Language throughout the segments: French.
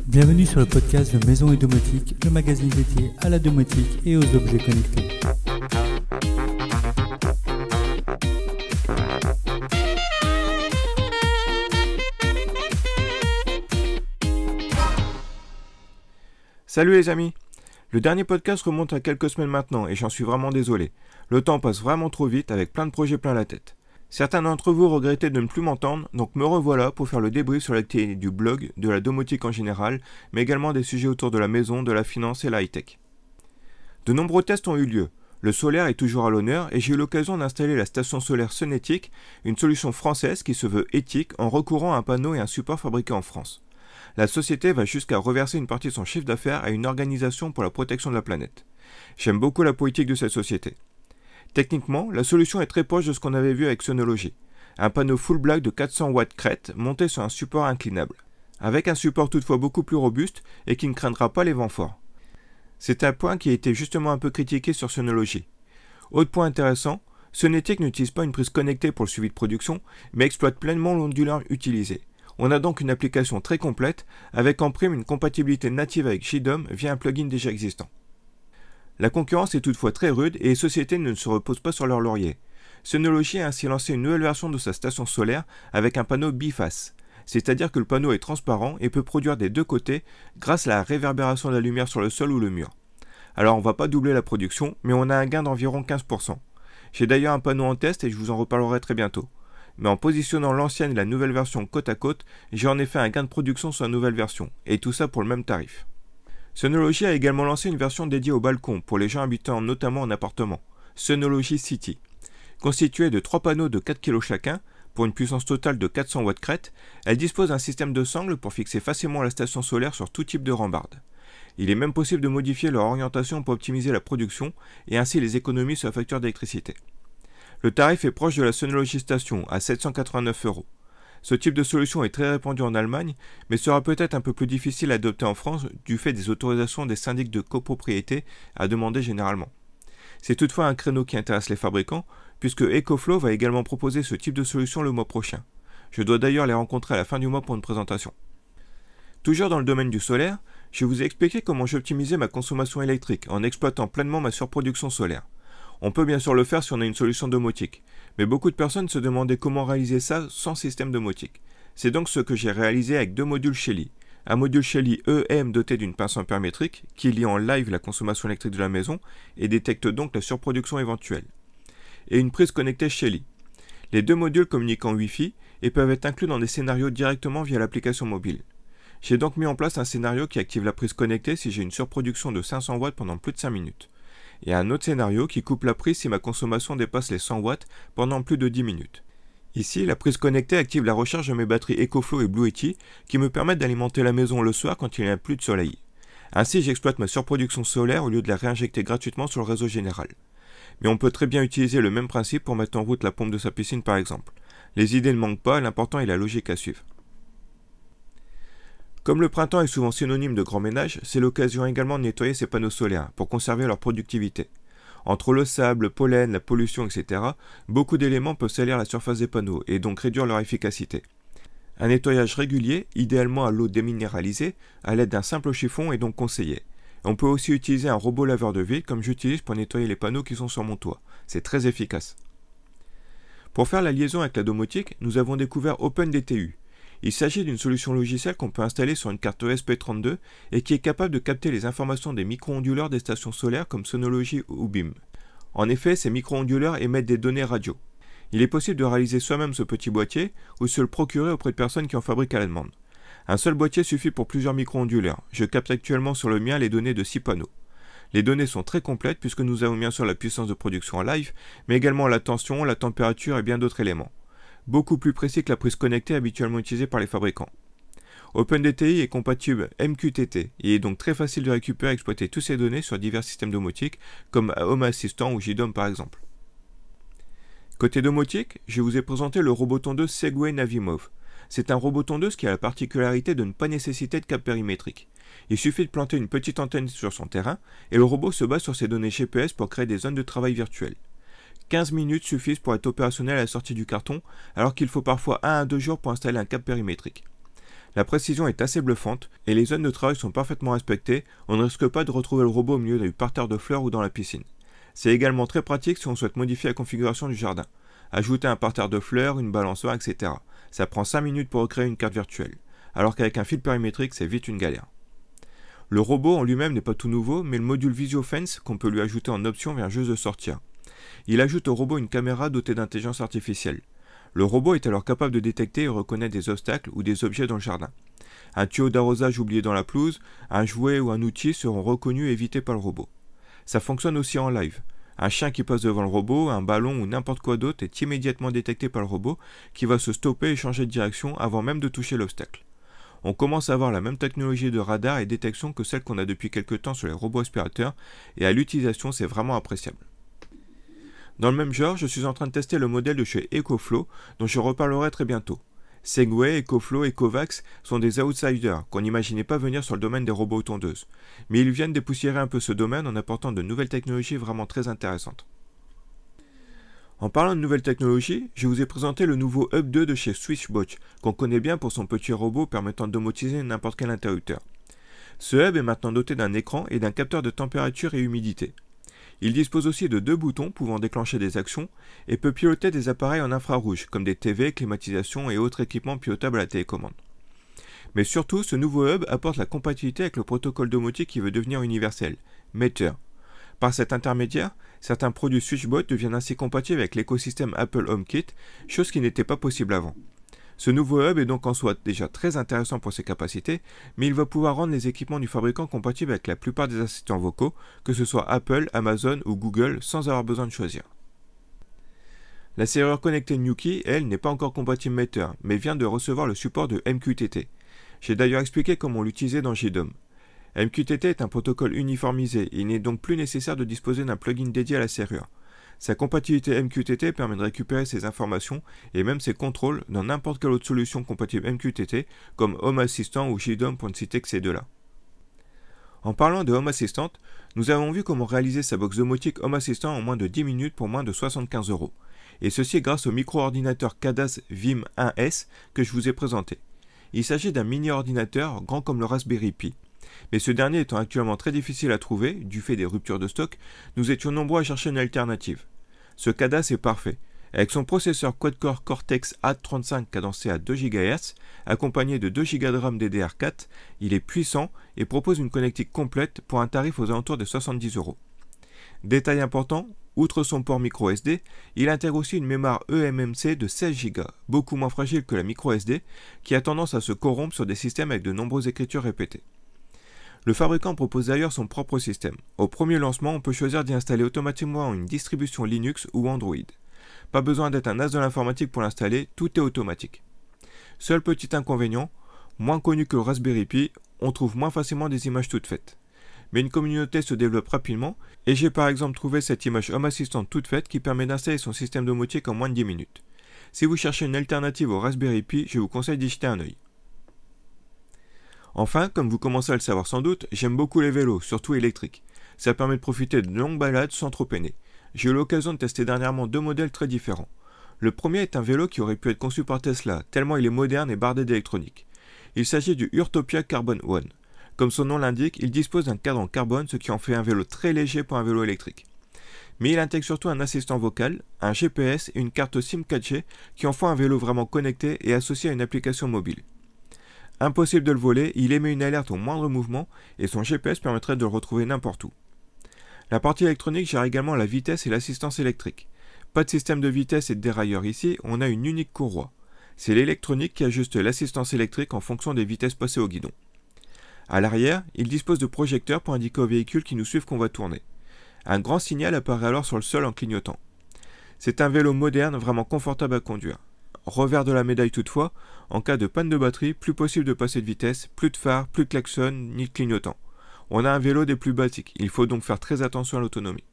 Bienvenue sur le podcast de Maison et Domotique, le magazine dédié à la domotique et aux objets connectés. Salut les amis! Le dernier podcast remonte à quelques semaines maintenant et j'en suis vraiment désolé. Le temps passe vraiment trop vite avec plein de projets plein la tête. Certains d'entre vous regrettaient de ne plus m'entendre, donc me revoilà pour faire le débrief sur l'activité du blog, de la domotique en général, mais également des sujets autour de la maison, de la finance et la high-tech. De nombreux tests ont eu lieu. Le solaire est toujours à l'honneur et j'ai eu l'occasion d'installer la station solaire Sonetic, une solution française qui se veut éthique en recourant à un panneau et un support fabriqués en France. La société va jusqu'à reverser une partie de son chiffre d'affaires à une organisation pour la protection de la planète. J'aime beaucoup la politique de cette société. Techniquement, la solution est très proche de ce qu'on avait vu avec Sonology. Un panneau full black de 400 watts crête monté sur un support inclinable, avec un support toutefois beaucoup plus robuste et qui ne craindra pas les vents forts. C'est un point qui a été justement un peu critiqué sur Sonology. Autre point intéressant, Sonetic n'utilise pas une prise connectée pour le suivi de production, mais exploite pleinement l'onduleur utilisé. On a donc une application très complète, avec en prime une compatibilité native avec JDOM via un plugin déjà existant. La concurrence est toutefois très rude et les sociétés ne se reposent pas sur leur laurier. Sonology a ainsi lancé une nouvelle version de sa station solaire avec un panneau biface, c'est-à-dire que le panneau est transparent et peut produire des deux côtés grâce à la réverbération de la lumière sur le sol ou le mur. Alors on ne va pas doubler la production, mais on a un gain d'environ 15%. J'ai d'ailleurs un panneau en test et je vous en reparlerai très bientôt. Mais en positionnant l'ancienne et la nouvelle version côte à côte, j'ai en effet un gain de production sur la nouvelle version, et tout ça pour le même tarif. Sonology a également lancé une version dédiée au balcon pour les gens habitant notamment en appartement, Sonology City. Constituée de 3 panneaux de 4 kg chacun, pour une puissance totale de 400 watts crête, elle dispose d'un système de sangles pour fixer facilement la station solaire sur tout type de rambarde. Il est même possible de modifier leur orientation pour optimiser la production et ainsi les économies sur la facture d'électricité. Le tarif est proche de la Sonology Station, à 789 €. Ce type de solution est très répandu en Allemagne, mais sera peut-être un peu plus difficile à adopter en France du fait des autorisations des syndics de copropriété à demander généralement. C'est toutefois un créneau qui intéresse les fabricants, puisque EcoFlow va également proposer ce type de solution le mois prochain. Je dois d'ailleurs les rencontrer à la fin du mois pour une présentation. Toujours dans le domaine du solaire, je vous ai expliqué comment j'optimisais ma consommation électrique en exploitant pleinement ma surproduction solaire. On peut bien sûr le faire si on a une solution domotique, mais beaucoup de personnes se demandaient comment réaliser ça sans système domotique. C'est donc ce que j'ai réalisé avec 2 modules Shelly. Un module Shelly EM doté d'une pince ampère-métrique qui lit en live la consommation électrique de la maison et détecte donc la surproduction éventuelle. Et une prise connectée Shelly. Les 2 modules communiquent en Wi-Fi et peuvent être inclus dans des scénarios directement via l'application mobile. J'ai donc mis en place un scénario qui active la prise connectée si j'ai une surproduction de 500 watts pendant plus de 5 minutes. Et un autre scénario qui coupe la prise si ma consommation dépasse les 100 watts pendant plus de 10 minutes. Ici, la prise connectée active la recharge de mes batteries EcoFlow et Blue Yeti qui me permettent d'alimenter la maison le soir quand il n'y a plus de soleil. Ainsi, j'exploite ma surproduction solaire au lieu de la réinjecter gratuitement sur le réseau général. Mais on peut très bien utiliser le même principe pour mettre en route la pompe de sa piscine par exemple. Les idées ne manquent pas, l'important est la logique à suivre. Comme le printemps est souvent synonyme de grand ménage, c'est l'occasion également de nettoyer ces panneaux solaires pour conserver leur productivité. Entre le sable, le pollen, la pollution, etc., beaucoup d'éléments peuvent salir la surface des panneaux et donc réduire leur efficacité. Un nettoyage régulier, idéalement à l'eau déminéralisée, à l'aide d'un simple chiffon est donc conseillé. On peut aussi utiliser un robot laveur de vide comme j'utilise pour nettoyer les panneaux qui sont sur mon toit. C'est très efficace. Pour faire la liaison avec la domotique, nous avons découvert OpenDTU. Il s'agit d'une solution logicielle qu'on peut installer sur une carte ESP32 et qui est capable de capter les informations des micro-onduleurs des stations solaires comme Sonology ou BIM. En effet, ces micro-onduleurs émettent des données radio. Il est possible de réaliser soi-même ce petit boîtier ou se le procurer auprès de personnes qui en fabriquent à la demande. Un seul boîtier suffit pour plusieurs micro-onduleurs. Je capte actuellement sur le mien les données de 6 panneaux. Les données sont très complètes puisque nous avons bien sûr la puissance de production en live, mais également la tension, la température et bien d'autres éléments. Beaucoup plus précis que la prise connectée habituellement utilisée par les fabricants. OpenDTI est compatible MQTT et est donc très facile de récupérer et exploiter toutes ces données sur divers systèmes domotiques comme Home Assistant ou JDOM par exemple. Côté domotique, je vous ai présenté le robot tondeuse Segway Navimove. C'est un robot tondeuse qui a la particularité de ne pas nécessiter de cap périmétrique. Il suffit de planter une petite antenne sur son terrain et le robot se base sur ses données GPS pour créer des zones de travail virtuelles. 15 minutes suffisent pour être opérationnel à la sortie du carton, alors qu'il faut parfois 1 à 2 jours pour installer un câble périmétrique. La précision est assez bluffante et les zones de travail sont parfaitement respectées, on ne risque pas de retrouver le robot au milieu du parterre de fleurs ou dans la piscine. C'est également très pratique si on souhaite modifier la configuration du jardin. Ajouter un parterre de fleurs, une balançoire, etc. Ça prend 5 minutes pour recréer une carte virtuelle, alors qu'avec un fil périmétrique c'est vite une galère. Le robot en lui-même n'est pas tout nouveau, mais le module VisioFence qu'on peut lui ajouter en option vient juste de sortir. Il ajoute au robot une caméra dotée d'intelligence artificielle. Le robot est alors capable de détecter et reconnaître des obstacles ou des objets dans le jardin. Un tuyau d'arrosage oublié dans la pelouse, un jouet ou un outil seront reconnus et évités par le robot. Ça fonctionne aussi en live. Un chien qui passe devant le robot, un ballon ou n'importe quoi d'autre est immédiatement détecté par le robot qui va se stopper et changer de direction avant même de toucher l'obstacle. On commence à avoir la même technologie de radar et détection que celle qu'on a depuis quelques temps sur les robots aspirateurs et à l'utilisation c'est vraiment appréciable. Dans le même genre, je suis en train de tester le modèle de chez EcoFlow, dont je reparlerai très bientôt. Segway, EcoFlow et Kovacs sont des outsiders qu'on n'imaginait pas venir sur le domaine des robots tondeuses. Mais ils viennent dépoussiérer un peu ce domaine en apportant de nouvelles technologies vraiment très intéressantes. En parlant de nouvelles technologies, je vous ai présenté le nouveau Hub 2 de chez Switchbot, qu'on connaît bien pour son petit robot permettant de domotiser n'importe quel interrupteur. Ce hub est maintenant doté d'un écran et d'un capteur de température et humidité. Il dispose aussi de 2 boutons pouvant déclencher des actions et peut piloter des appareils en infrarouge comme des TV, climatisation et autres équipements pilotables à la télécommande. Mais surtout, ce nouveau hub apporte la compatibilité avec le protocole domotique qui veut devenir universel, Matter. Par cet intermédiaire, certains produits Switchbot deviennent ainsi compatibles avec l'écosystème Apple HomeKit, chose qui n'était pas possible avant. Ce nouveau hub est donc en soi déjà très intéressant pour ses capacités, mais il va pouvoir rendre les équipements du fabricant compatibles avec la plupart des assistants vocaux, que ce soit Apple, Amazon ou Google, sans avoir besoin de choisir. La serrure connectée Nuki, elle, n'est pas encore compatible Matter, mais vient de recevoir le support de MQTT. J'ai d'ailleurs expliqué comment l'utiliser dans JDOM. MQTT est un protocole uniformisé, et il n'est donc plus nécessaire de disposer d'un plugin dédié à la serrure. Sa compatibilité MQTT permet de récupérer ses informations et même ses contrôles dans n'importe quelle autre solution compatible MQTT comme Home Assistant ou JDOM pour ne citer que ces deux-là. En parlant de Home Assistant, nous avons vu comment réaliser sa box domotique Home Assistant en moins de 10 minutes pour moins de 75 €. Et ceci grâce au micro-ordinateur Cadas Vim 1S que je vous ai présenté. Il s'agit d'un mini-ordinateur grand comme le Raspberry Pi. Mais ce dernier étant actuellement très difficile à trouver, du fait des ruptures de stock, nous étions nombreux à chercher une alternative. Ce Cadas est parfait. Avec son processeur quad-core Cortex A35 cadencé à 2 GHz, accompagné de 2 Go de RAM DDR4, il est puissant et propose une connectique complète pour un tarif aux alentours de 70 €. Détail important, outre son port microSD, il intègre aussi une mémoire eMMC de 16 Go, beaucoup moins fragile que la microSD, qui a tendance à se corrompre sur des systèmes avec de nombreuses écritures répétées. Le fabricant propose d'ailleurs son propre système. Au premier lancement, on peut choisir d'y installer automatiquement une distribution Linux ou Android. Pas besoin d'être un as de l'informatique pour l'installer, tout est automatique. Seul petit inconvénient, moins connu que le Raspberry Pi, on trouve moins facilement des images toutes faites. Mais une communauté se développe rapidement, et j'ai par exemple trouvé cette image Home Assistant toute faite qui permet d'installer son système domotique en moins de 10 minutes. Si vous cherchez une alternative au Raspberry Pi, je vous conseille d'y jeter un œil. Enfin, comme vous commencez à le savoir sans doute, j'aime beaucoup les vélos, surtout électriques. Ça permet de profiter de longues balades sans trop peiner. J'ai eu l'occasion de tester dernièrement 2 modèles très différents. Le premier est un vélo qui aurait pu être conçu par Tesla, tellement il est moderne et bardé d'électronique. Il s'agit du Urtopia Carbon One. Comme son nom l'indique, il dispose d'un cadre en carbone, ce qui en fait un vélo très léger pour un vélo électrique. Mais il intègre surtout un assistant vocal, un GPS et une carte SIM 4G qui en font un vélo vraiment connecté et associé à une application mobile. Impossible de le voler, il émet une alerte au moindre mouvement et son GPS permettrait de le retrouver n'importe où. La partie électronique gère également la vitesse et l'assistance électrique. Pas de système de vitesse et de dérailleur ici, on a une unique courroie. C'est l'électronique qui ajuste l'assistance électrique en fonction des vitesses passées au guidon. À l'arrière, il dispose de projecteurs pour indiquer aux véhicules qui nous suivent qu'on va tourner. Un grand signal apparaît alors sur le sol en clignotant. C'est un vélo moderne vraiment confortable à conduire. Revers de la médaille toutefois, en cas de panne de batterie, plus possible de passer de vitesse, plus de phare, plus de klaxon, ni de clignotant. On a un vélo des plus basiques, il faut donc faire très attention à l'autonomie.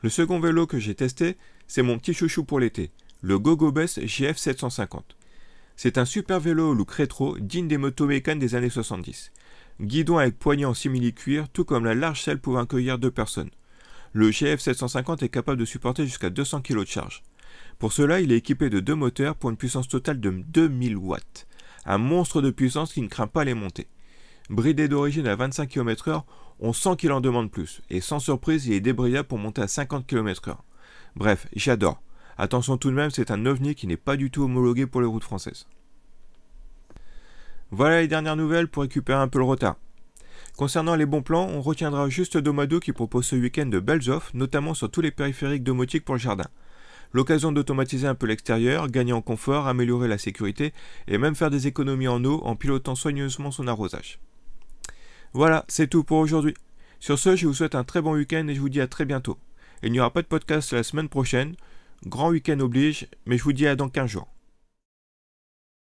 Le second vélo que j'ai testé, c'est mon petit chouchou pour l'été, le GoGoBest GF 750. C'est un super vélo au look rétro, digne des motos mécanes des années 70. Guidon avec poignée en simili-cuir, tout comme la large selle pouvant accueillir 2 personnes. Le GF 750 est capable de supporter jusqu'à 200 kg de charge. Pour cela, il est équipé de 2 moteurs pour une puissance totale de 2000 watts. Un monstre de puissance qui ne craint pas les montées. Bridé d'origine à 25 km/h, on sent qu'il en demande plus, et sans surprise, il est débrayable pour monter à 50 km/h. Bref, j'adore. Attention tout de même, c'est un ovni qui n'est pas du tout homologué pour les routes françaises. Voilà les dernières nouvelles pour récupérer un peu le retard. Concernant les bons plans, on retiendra juste Domado qui propose ce week-end de belles offres, notamment sur tous les périphériques domotiques pour le jardin. L'occasion d'automatiser un peu l'extérieur, gagner en confort, améliorer la sécurité et même faire des économies en eau en pilotant soigneusement son arrosage. Voilà, c'est tout pour aujourd'hui. Sur ce, je vous souhaite un très bon week-end et je vous dis à très bientôt. Il n'y aura pas de podcast la semaine prochaine, grand week-end oblige, mais je vous dis à dans 15 jours.